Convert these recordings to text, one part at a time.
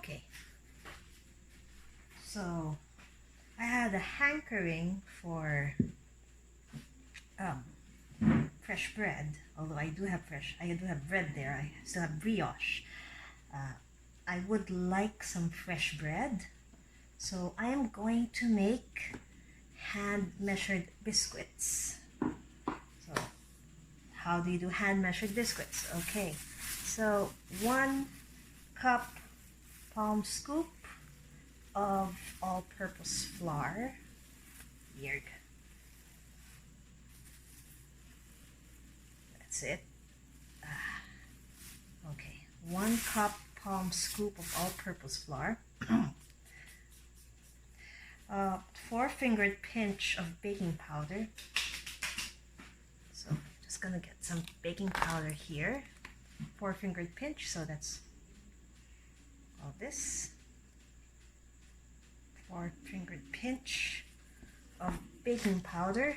Okay, so I had a hankering for fresh bread, although I do have bread there. I still have brioche. I would like some fresh bread, so I am going to make hand measured biscuits. So how do you do hand measured biscuits? Okay, so 1 cup palm scoop of all-purpose flour. Weird. That's it. Okay, 1 cup palm scoop of all-purpose flour. 4-fingered pinch of baking powder. So just gonna get some baking powder here. 4-fingered pinch, so that's all this. 4-fingered pinch of baking powder.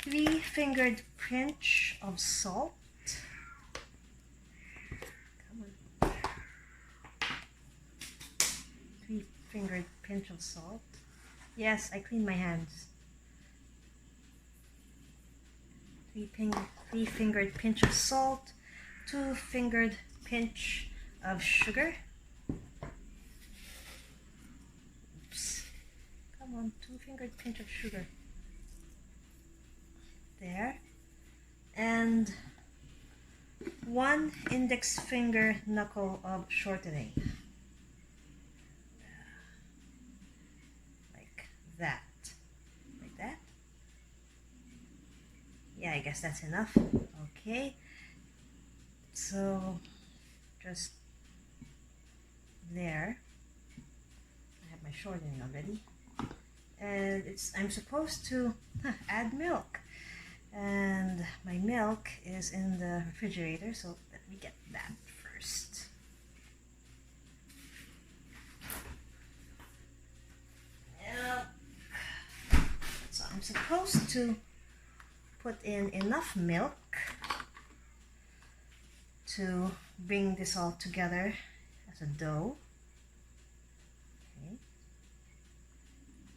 3-fingered pinch of salt. Come on. 3-fingered pinch of salt. Yes, I cleaned my hands. 3-fingered pinch of salt. 2-fingered pinch of sugar. Oops. Come on, 2-fingered pinch of sugar. There. And 1 index finger knuckle of shortening. Like that. Like that. Yeah, I guess that's enough. Okay. So just there. I have my shortening already. And I'm supposed to add milk. And my milk is in the refrigerator, so let me get that first. Milk. So I'm supposed to put in enough milk to bring this all together as a dough. Okay.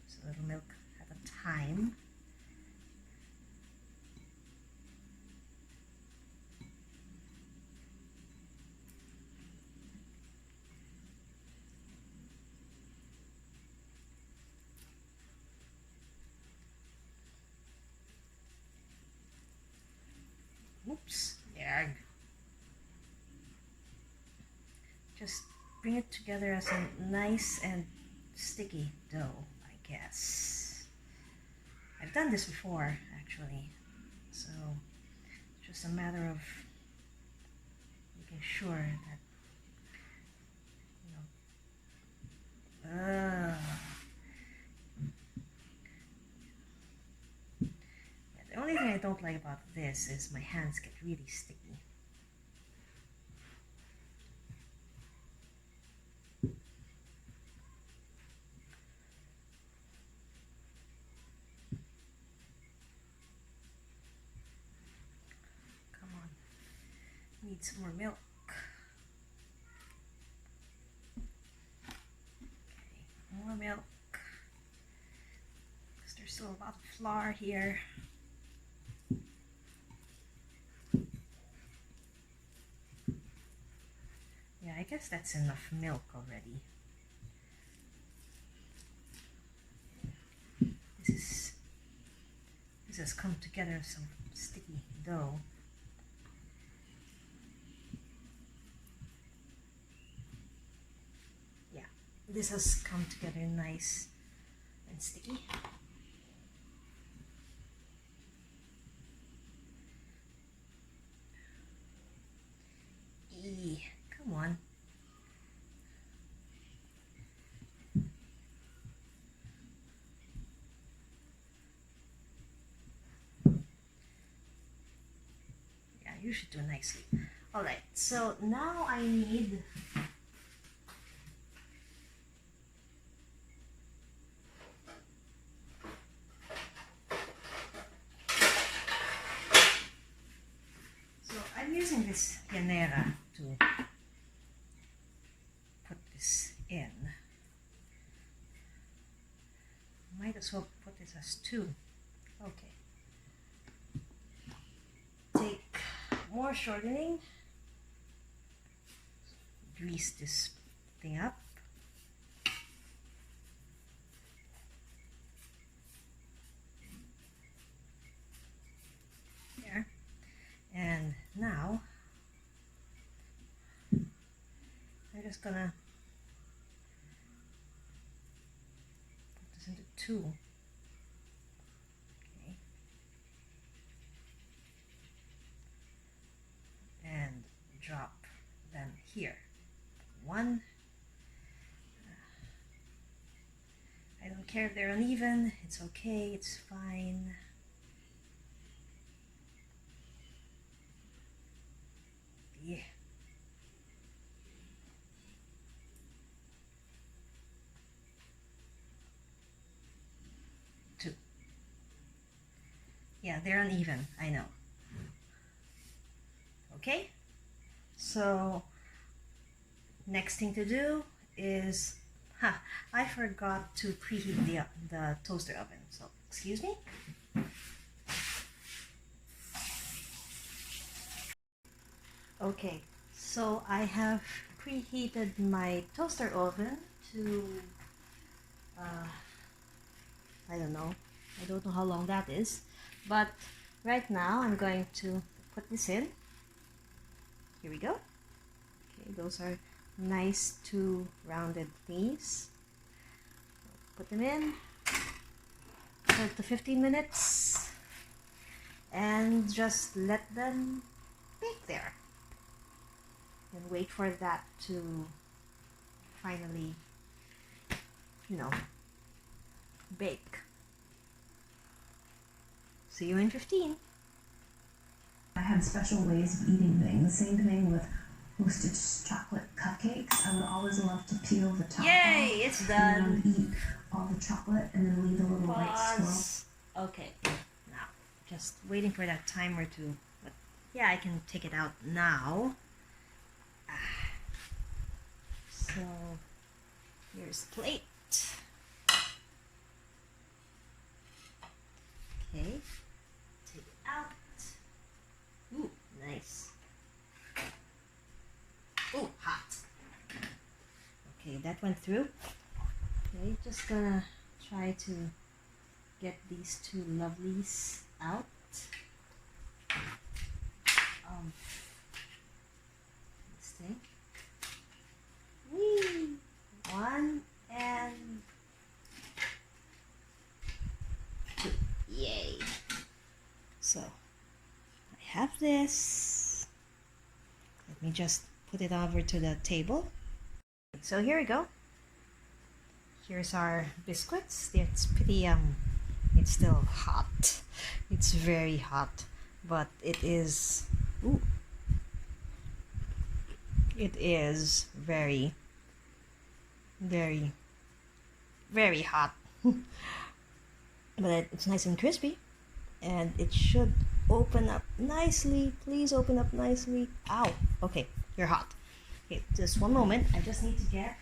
So a little milk at a time. Oops, there. Just bring it together as a nice and sticky dough, I guess. I've done this before, actually, so it's just a matter of making sure that, the only thing I don't like about this is my hands get really sticky. Come on, need some more milk. Okay, more milk. Because there's still a lot of flour here. Yeah, I guess that's enough milk already. This has come together as some sticky dough. Yeah, this has come together nice and sticky. Come on. Yeah, you should do nicely. Alright, so now I need I'm using this llanera to Let's hope put this as 2. Okay. Take more shortening. Grease this thing up. There. And now I'm just gonna put this into 2. Okay. And drop them here. 1. I don't care if they're uneven, it's okay, it's fine. Yeah. 2. Yeah, they're uneven, I know. Okay, so next thing to do is, I forgot to preheat the toaster oven, so excuse me. Okay, so I have preheated my toaster oven to, I don't know how long that is, but right now I'm going to put this in. Here we go. Okay, those are nice 2 rounded thingies. Put them in, set to 15 minutes, and just let them bake there. And wait for that to finally, bake. See you in 15. I had special ways of eating things. Same thing with roasted chocolate cupcakes. I would always love to peel the top Yay, off. it's done. And eat all the chocolate and then leave a little white swirl. Okay, now just waiting for that timer to, but yeah, I can take it out now. So here's the plate. Okay, take it out. Ooh, nice. Ooh, hot. Okay, that went through. Okay, just gonna try to get these 2 lovelies out. This thing. Whee! 1 and 2. Yay! So I have this. Let me just put it over to the table. So here we go. Here's our biscuits. It's pretty it's still hot. It's very hot, but it is it is very hot. But it's nice and crispy, and it should open up nicely. Please open up nicely. Ow. Okay, you're hot. Okay, just one moment. I just need to get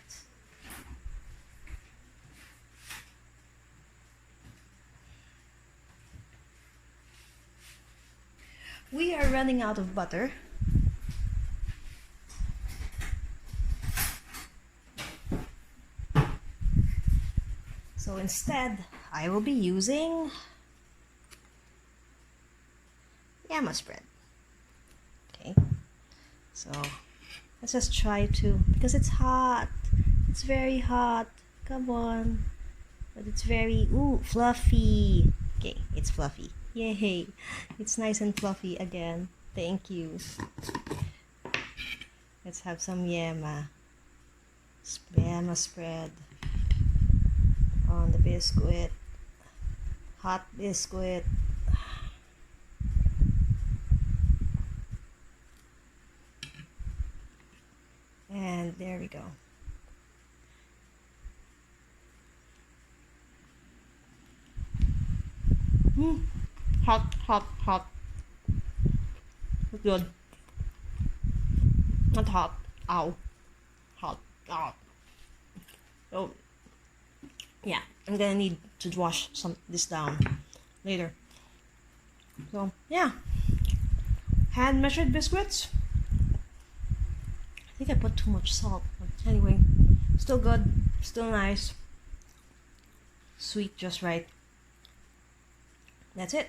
we are running out of butter. So instead, I will be using yama spread. Okay, so let's just try to, because it's hot. It's very hot. Come on. But it's very, fluffy. Okay, it's fluffy. Yay. It's nice and fluffy again. Thank you. Let's have some yama spread on the biscuit. Hot biscuit. And there we go. Hot, hot, hot. Good. Not hot. Ow. Hot. Oh. Oh. Yeah, I'm gonna need to wash this down later. So yeah, hand measured biscuits. I think I put too much salt, but anyway, still good, still nice, sweet just right. That's it.